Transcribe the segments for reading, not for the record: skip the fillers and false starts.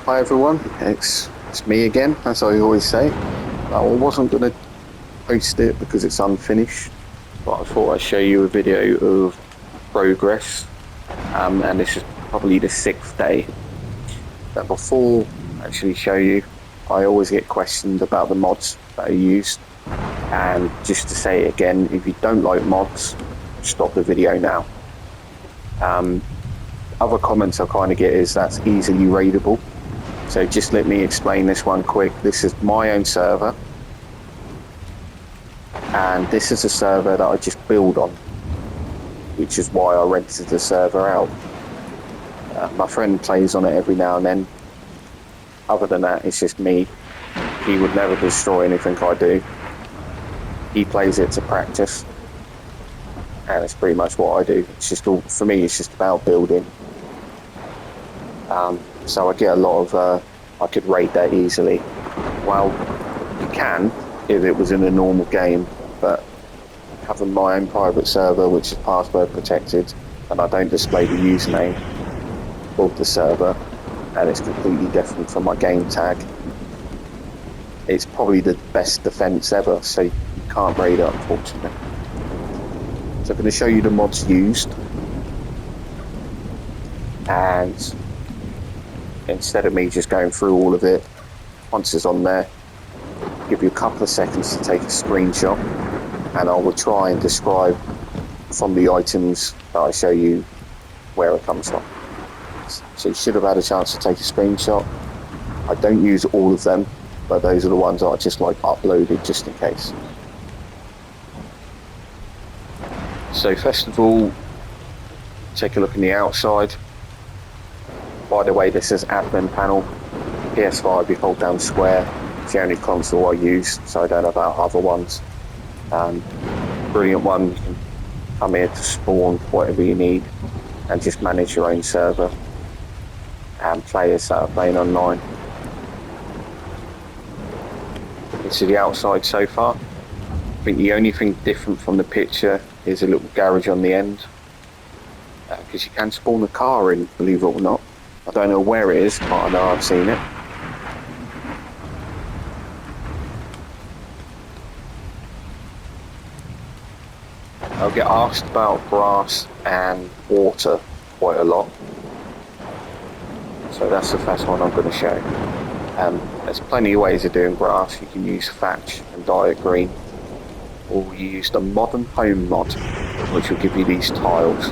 Hi everyone, it's me again, as I always say. I wasn't going to post it because it's unfinished, but I thought I'd show you a video of progress, and this is probably the 6th day. But before I actually show you, I always get questioned about the mods that I used, and just to say it again, if you don't like mods, stop the video now. Other comments I kind of get is that's easily raidable. So just let me explain this one quick. This is my own server, and this is a server that I just build on, which is why I rented the server out. My friend plays on it every now and then. Other than that, it's just me. He would never destroy anything I do. He plays it to practice, and it's pretty much what I do. It's just all, for me, it's just about building. So I get a lot of, I could raid that easily. Well, you can if it was in a normal game, but having my own private server, which is password protected, and I don't display the username of the server, and it's completely different from my game tag, it's probably the best defense ever, so you can't raid it, unfortunately. So I'm going to show you the mods used, and instead of me just going through all of it, once it's on there, give you a couple of seconds to take a screenshot, and I will try and describe from the items that I show you where it comes from. So you should have had a chance to take a screenshot. I don't use all of them, but those are the ones that I just like uploaded just in case. So first of all, take a look in the outside. By the way, this is admin panel. PS5, you hold down square. It's the only console I use, so I don't know about other ones. Brilliant one. You can come here to spawn whatever you need and just manage your own server and players that are playing online. This is the outside so far. I think the only thing different from the picture is a little garage on the end, because you can spawn a car in, believe it or not. I don't know where it is, but I know I've seen it. I'll get asked about grass and water quite a lot, so that's the first one I'm going to show. There's plenty of ways of doing grass. You can use thatch and dye it green, or you use the modern home mod, which will give you these tiles.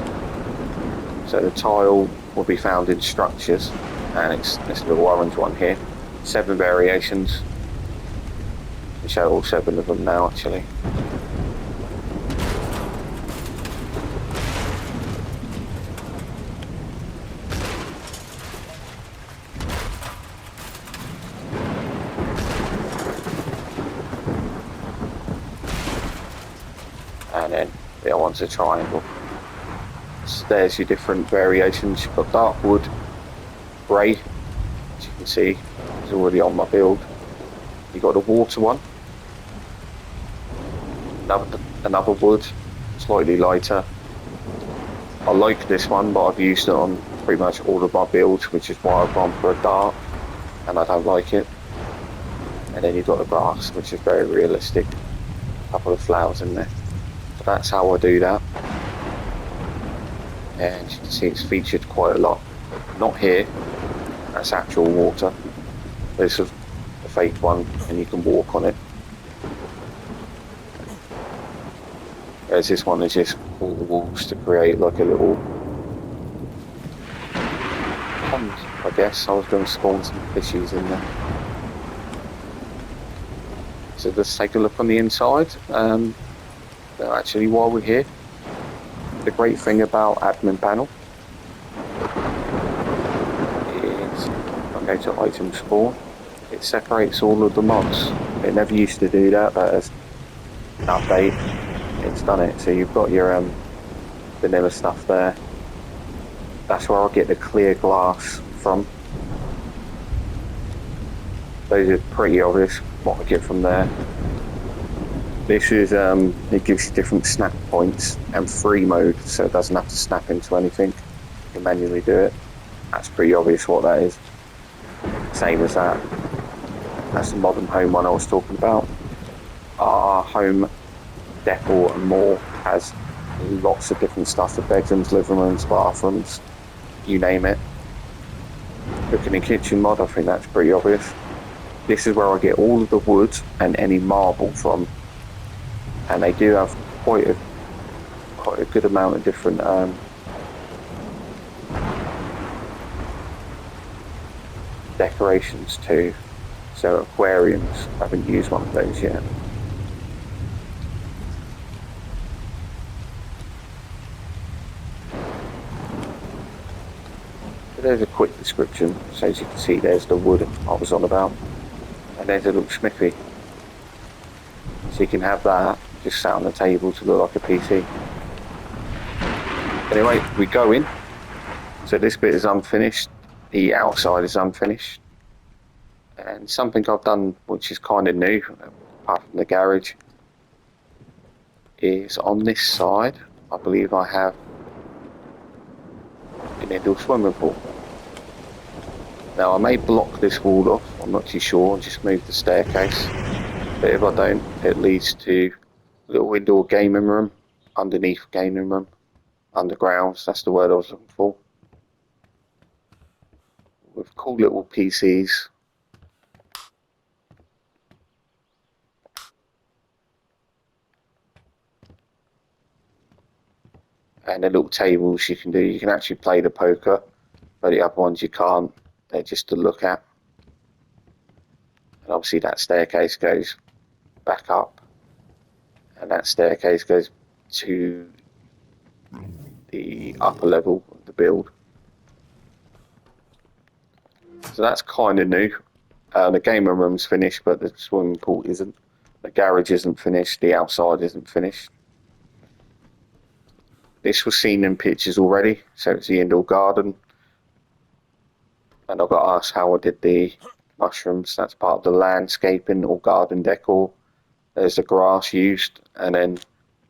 So the tile will be found in structures, and it's this little orange one here. 7 variations. I'll show all 7 of them now actually. And then the other one's a triangle. So there's your different variations. You've got dark wood, grey, as you can see, it's already on my build. You've got the water one, another wood, slightly lighter. I like this one, but I've used it on pretty much all of my builds, which is why I've gone for a dark, and I don't like it. And then you've got the grass, which is very realistic. A couple of flowers in there. So that's how I do that. And you can see it's featured quite a lot. Not here, that's actual water. There's a fake one, and you can walk on it. Whereas this one is just all the walls to create like a little pond, I guess. I was going to spawn some fishies in there. So let's take a look on the inside. Actually, while we're here, the great thing about admin panel is, if I go to item spawn, it separates all of the mods. It never used to do that, but as an update, it's done it. So you've got your vanilla stuff there. That's where I'll get the clear glass from. Those are pretty obvious what I get from there. This is, it gives you different snap points and free mode, so it doesn't have to snap into anything. You can manually do it. That's pretty obvious what that is. same as that. That's the modern home one I was talking about. Our home decor and more has lots of different stuff, the bedrooms, living rooms, bathrooms, you name it. Cooking and kitchen mod, I think that's pretty obvious. This is where I get all of the wood and any marble from, and they do have quite a good amount of different decorations too. So aquariums, I haven't used one of those yet. But there's a quick description, so as you can see there's the wood I was on about, and there's a little smithy. So you can have that just sat on the table to look like a PC. Anyway, we go in. So this bit is unfinished, the outside is unfinished. And something I've done which is kind of new, apart from the garage, is on this side, I believe I have an indoor swimming pool. Now I may block this wall off, I'm not too sure, I'll just move the staircase. But if I don't, it leads to a little indoor gaming room, underneath gaming room, underground, that's the word I was looking for. With cool little PCs. And the little tables you can actually play the poker, but the other ones you can't, they're just to look at. And obviously that staircase goes back up, and that staircase goes to the upper level of the build. So that's kind of new. The gaming room's finished, but the swimming pool isn't. The garage isn't finished, the outside isn't finished. This was seen in pictures already, so it's the indoor garden. And I got asked how I did the mushrooms. That's part of the landscaping or garden decor. There's the grass used, and then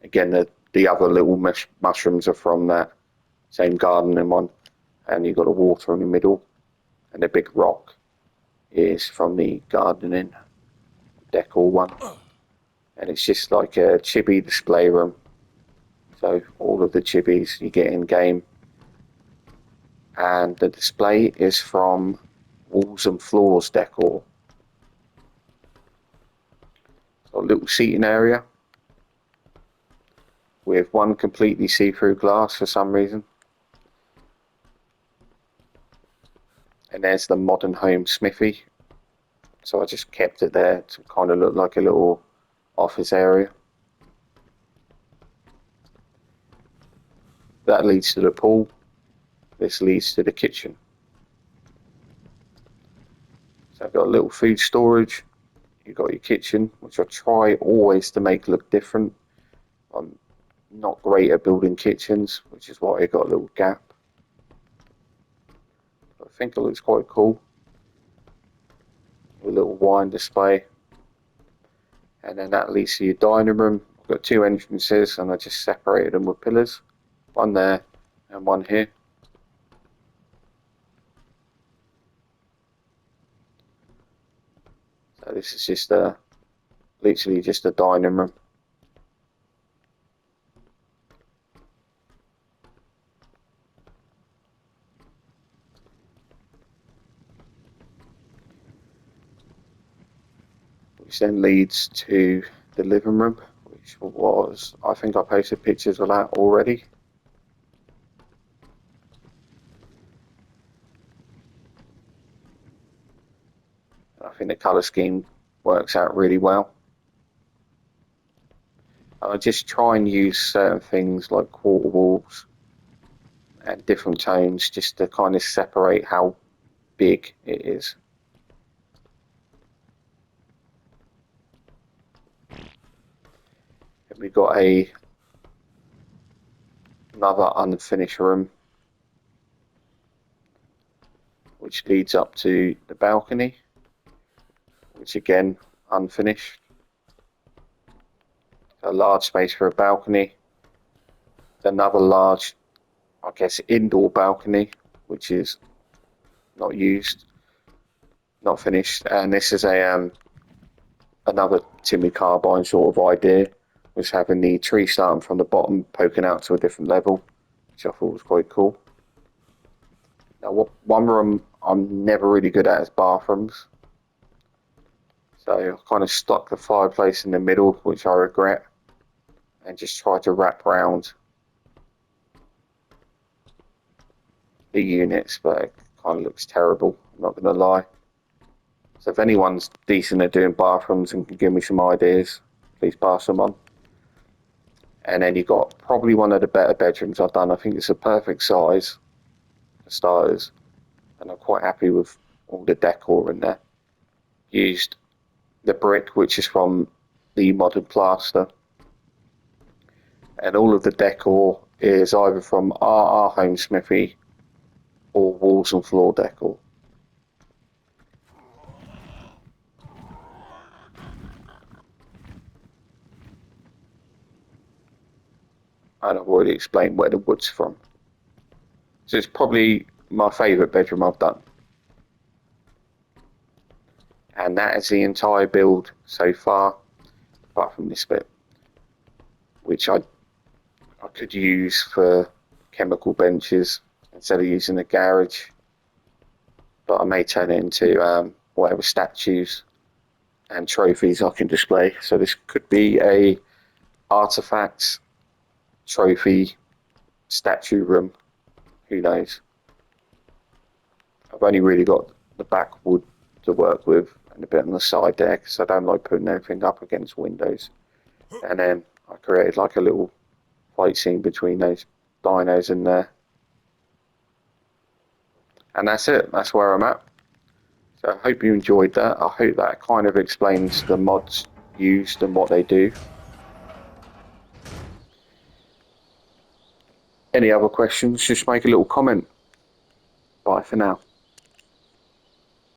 again the other little mushrooms are from that same gardening one. And you've got the water in the middle, and the big rock is from the gardening decor one. And it's just like a chibi display room. So all of the chibis you get in game. And the display is from walls and floors decor. So a little seating area with one completely see-through glass for some reason. And there's the modern home smithy. So I just kept it there to kind of look like a little office area. That leads to the pool. This leads to the kitchen. So I've got a little food storage. You've got your kitchen, which I try always to make look different. I'm not great at building kitchens, which is why I got a little gap. But I think it looks quite cool. A little wine display. And then that leads to your dining room. I've got two entrances and I just separated them with pillars. One there and one here. So this is just literally just a dining room. Which then leads to the living room, which was, I think I posted pictures of that already. I think the colour scheme works out really well. I just try and use certain things like quarter walls and different tones just to kind of separate how big it is. We've got another unfinished room which leads up to the balcony, which again unfinished. A large space for a balcony. Another large, I guess, indoor balcony which is not used. not finished. And this is a another Timmy Carbine sort of idea, was having the tree starting from the bottom, poking out to a different level, which I thought was quite cool. Now, one room I'm never really good at is bathrooms. So I kind of stuck the fireplace in the middle, which I regret, and just tried to wrap around the units, but it kind of looks terrible, I'm not going to lie. So if anyone's decent at doing bathrooms and can give me some ideas, please pass them on. And then you've got probably one of the better bedrooms I've done. I think it's a perfect size for starters, and I'm quite happy with all the decor in there. Used the brick, which is from the modern plaster, and all of the decor is either from RR Home Smithy or walls and floor decor. And I've already explained where the wood's from. So it's probably my favourite bedroom I've done. And that is the entire build so far, apart from this bit, which I could use for chemical benches instead of using a garage. But I may turn it into whatever statues and trophies I can display. So this could be a artifacts, trophy, statue room. Who knows? I've only really got the back wood to work with and a bit on the side there because I don't like putting everything up against windows. And then I created like a little fight scene between those dinos in there. And that's it. That's where I'm at. So I hope you enjoyed that. I hope that kind of explains the mods used and what they do. Any other questions, just make a little comment. Bye for now.